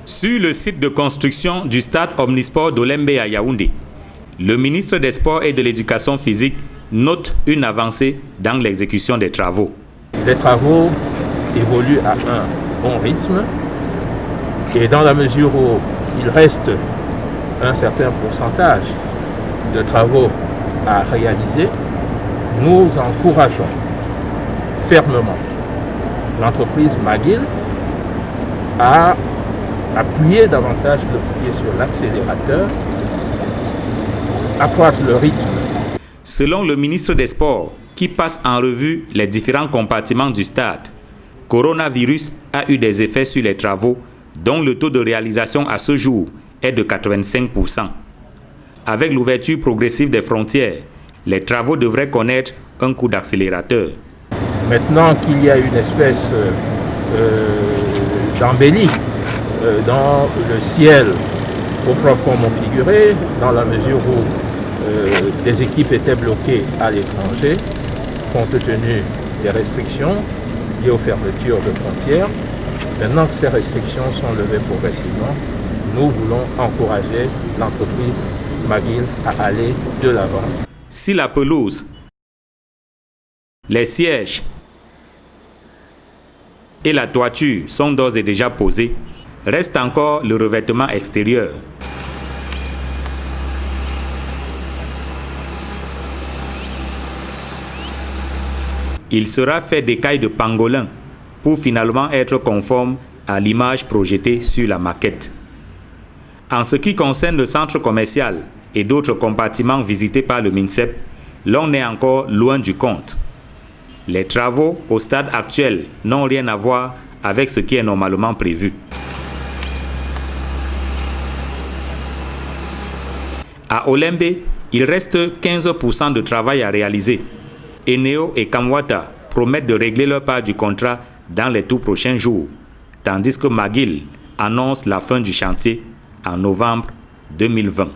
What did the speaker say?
Sur le site de construction du stade Omnisport d'Olembe à Yaoundé, le ministre des Sports et de l'Éducation physique note une avancée dans l'exécution des travaux. Les travaux évoluent à un bon rythme et dans la mesure où il reste un certain pourcentage de travaux à réaliser, nous encourageons fermement l'entreprise McGill à appuyer davantage le pied sur l'accélérateur, accroître le rythme. Selon le ministre des Sports, qui passe en revue les différents compartiments du stade, coronavirus a eu des effets sur les travaux dont le taux de réalisation à ce jour est de 85%. Avec l'ouverture progressive des frontières, les travaux devraient connaître un coup d'accélérateur. Maintenant qu'il y a une espèce d'embellie dans le ciel au proprement figuré, dans la mesure où des équipes étaient bloquées à l'étranger, compte tenu des restrictions liées aux fermetures de frontières. Maintenant que ces restrictions sont levées progressivement, nous voulons encourager l'entreprise McGill à aller de l'avant. Si la pelouse, les sièges et la toiture sont d'ores et déjà posés, reste encore le revêtement extérieur. Il sera fait d'écailles de pangolin pour finalement être conforme à l'image projetée sur la maquette. En ce qui concerne le centre commercial et d'autres compartiments visités par le MINSEP, l'on est encore loin du compte. Les travaux au stade actuel n'ont rien à voir avec ce qui est normalement prévu. À Olembe, il reste 15% de travail à réaliser. Eneo et Kamwata promettent de régler leur part du contrat dans les tout prochains jours, tandis que McGill annonce la fin du chantier en novembre 2020.